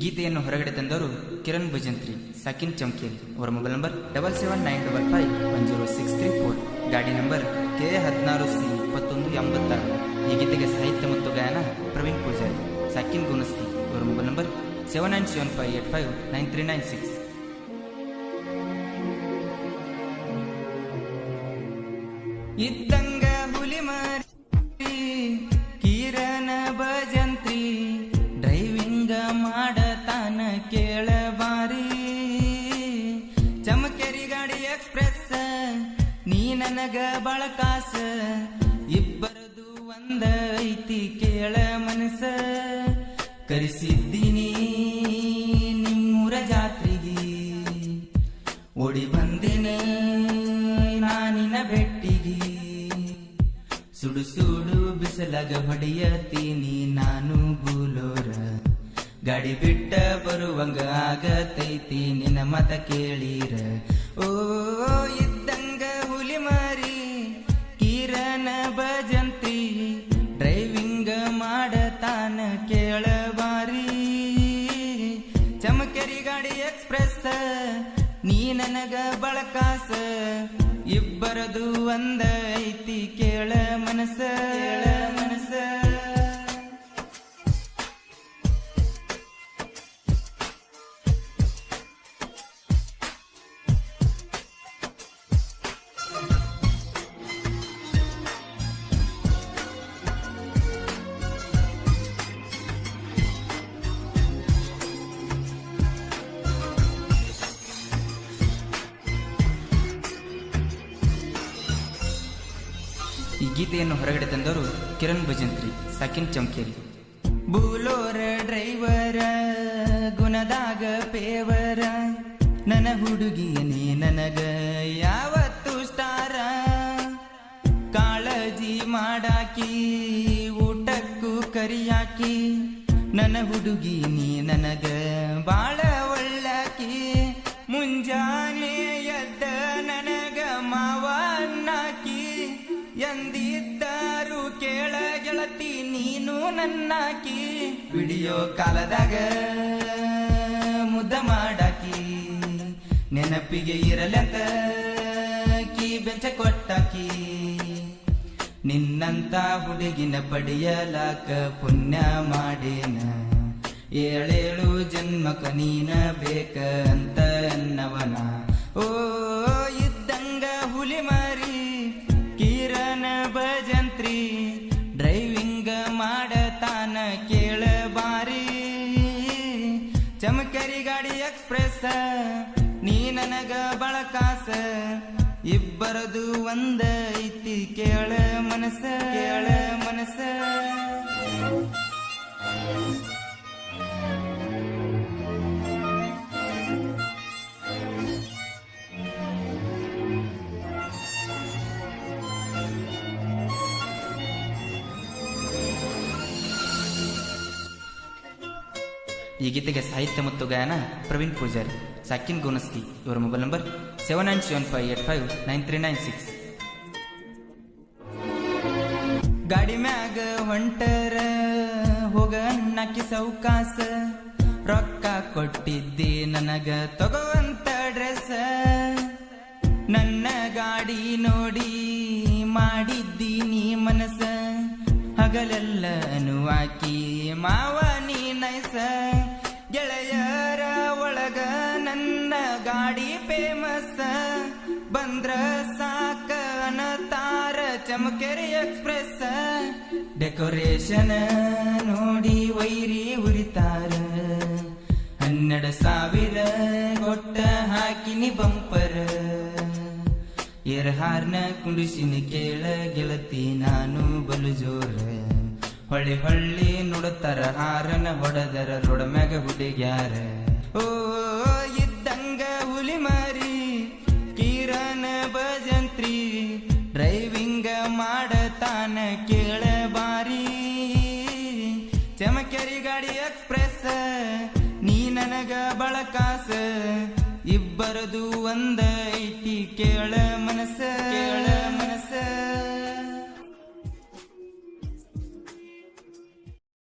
ಗೀತೆಯನ್ನು ಹೊರಗಡೆ ತಂದವರು ಕಿರಣ್ ಭಜಂತ್ರಿ, ಸಾಕಿನ್ ಚಮಕೇರಿ. ಅವರ ಮೊಬೈಲ್ ನಂಬರ್ 7795510634. ಗಾಡಿ ನಂಬರ್ KA16C2186. ಈ ಗೀತೆಗೆ ಸಾಹಿತ್ಯ ಮತ್ತು ಗಾಯನ ಪ್ರವೀಣ್ ಪೂಜಾರಿ, ಸಾಕಿನ್ ಗುಣಸ್ತಿ. ಅವರ ಮೊಬೈಲ್ ನಂಬರ್ 7975859396. ಇದ್ದಂಗ ಹುಲಿ ಮಾರಿ ಕಿರಣ ಭಜಂತ್ರಿ, ಡ್ರೈವಿಂಗ ಮಾಡತಾನ ಕೇಳಬಾರಿ. ಚಮಕೇರಿ ಗಾಡಿ ಎಕ್ಸ್ಪ್ರೆಸ್, ನೀ ನನಗ ಬಳಕಾಸ, ಇಬ್ಬರದು ಒಂದ ಐತಿ ಕೇಳ ಮನಸ. ಕರೆಸಿದ್ದೀನಿ ನಿಮ್ಮೂರ ಜಾತ್ರೆಗೆ, ಓಡಿ ಬಂದಿನ ನಾನಿನ ಬೆಟ್ಟಿಗೆ. ಸುಡು ಸುಡು ಬಿಸಲಾಗ ಹೊಡೆಯತೀನಿ ನಾನು ಬೂಲೋರ, ಗಾಡಿ ಬಿಟ್ಟ ಬರುವಂಗ ಆಗತೈತಿ ನಿನ್ನ ಮತ ಕೇಳಿರ. ಓ ಇದ್ದಂಗ ಹುಲಿ ಮಾರಿ ಕಿರಣ ಭಜಂತ್ರಿ, ಡ್ರೈವಿಂಗ ಮಾಡತಾನ ಕೇಳಬಾರಿ. ಚಮಕೇರಿ ಗಾಡಿ ಎಕ್ಸ್ಪ್ರೆಸ್, ನೀ ನನಗ ಬಳಕಾಸ, ಇಬ್ಬರದು ಒಂದ ಐತಿ ಕೇಳ ಮನಸ. ಈ ಗೀತೆಯನ್ನು ಹೊರಗಡೆ ತಂದವರು ಕಿರಣ್ ಭಜಂತ್ರಿ, ಸಾಕಿನ್ ಚಮಕೇರಿ. ಬೂಲೋರ ಡ್ರೈವರ ಗುಣದಾಗ ಪೇವರ, ನನ್ನ ಹುಡುಗಿಯನೇ ನನಗ ಯಾವತ್ತು ಸ್ಟಾರ. ಕಾಳಜಿ ಮಾಡಾಕಿ ಊಟಕ್ಕೂ ಕರಿಯಾಕಿ, ನನ್ನ ಹುಡುಗಿ ನೀ ನನಗ ಬಾಳ ಒಳ್ಳಾಕಿ. ಮುಂಜಾನೆ ಎದ್ದ ನನಗ ಮಾವ ಅನ್ನಾಕಿ, ಎಂದಿದ್ದಾರು ಕೇಳ ಗೆಳತಿ ನೀನು ನನ್ನಾಕಿ. ವಿಡಿಯೋ ಕಾಲದಾಗ ಮುದ್ದ ಮಾಡಾಕಿ, ನೆನಪಿಗೆ ಇರಲಂತ ಕೀ ಬೆಂಚ ಕೊಟ್ಟಾಕಿ. ನಿನ್ನಂತ ಹುಡುಗಿನ ಪಡೆಯಲಾಕ ಪುಣ್ಯ ಮಾಡೇನ, ಏಳೇಳು ಜನ್ಮಕ ನೀನ ಬೇಕ ಅಂತ ಅನ್ನವನ. ಓ ಇದ್ದಂಗ ಹುಲಿ ಮಾರಿ ಕಿರಣ ಭಜಂತ್ರಿ, ಡ್ರೈವಿಂಗ ಮಾಡತಾನ ಕೇಳಬಾರಿ. ಚಮಕೇರಿ ಗಾಡಿ ಎಕ್ಸ್ಪ್ರೆಸ್, ನೀ ನನಗ ಬಳಕಾಸ, ಇಬ್ಬರದು ಒಂದ ಐತಿ ಕೇಳ ಮನಸ. ಈ ಗೀತೆಗೆ ಸಾಹಿತ್ಯ ಮತ್ತು ಗಾಯನ ಪ್ರವೀಣ್ ಪೂಜಾರಿ, ಸಾಕಿನ್ ಗುಣಸ್ತಿ. ಇವರ ಮೊಬೈಲ್ ನಂಬರ್ 7975859396. ಗಾಡಿ ಮ್ಯಾಗ ಹೊಂಟರ ಹೋಗ ನಾಕಿ ಸೌಕಾಸ, ರೊಕ್ಕ ಕೊಟ್ಟಿದ್ದಿ ನನಗ ತಗೋವಂತ ಡ್ರೆಸ್. ನನ್ನ ಗಾಡಿ ನೋಡಿ ಮಾಡಿದ್ದೀನಿ ಮನಸ, ಹಗಲೆಲ್ಲ ಅನುವಾಕಿ ಮಾವ ನೀ ನೈಸ. ಗೆಳೆಯರ ಒಳಗ ನನ್ನ ಗಾಡಿ ಫೇಮಸ್, ಬಂದ್ರ ಸಾಕ ಅನತಾರ ಚಮಕೇರಿ ಎಕ್ಸ್ಪ್ರೆಸ್. ಡೆಕೋರೇಷನ್ ನೋಡಿ ವೈರಿ ಉರಿತಾರ, 12,000 ಕೊಟ್ಟ ಹಾಕಿನಿ ಬಂಪರ್. ಹಾರ್ನ ಕುಂಡಿಸಿನ ಕೇಳ ಗೆಳತಿ ನಾನು ಬಲು ಜೋರ, ಹೊಳ್ಳಿ ಹೊಳ್ಳಿ ನುಡತಾರ ಹಾರನ ಹೊಡೆದರ ರೋಡ ಮ್ಯಾಗ ಹುಡುಗ್ಯಾರ. ಓ ಇದ್ದಂಗ ಹುಲಿ ಮಾರಿ ಕಿರಣ ಭಜಂತ್ರಿ, ಡ್ರೈವಿಂಗ ಮಾಡತಾನ ಕೇಳಬಾರಿ. ಚಮಕೇರಿ ಗಾಡಿ ಎಕ್ಸ್ಪ್ರೆಸ್, ನೀ ನನಗ ಬಳಕಾಸ, ಇಬ್ಬರದು ಒಂದ ಐತಿ ಕೇಳ ಮನಸ.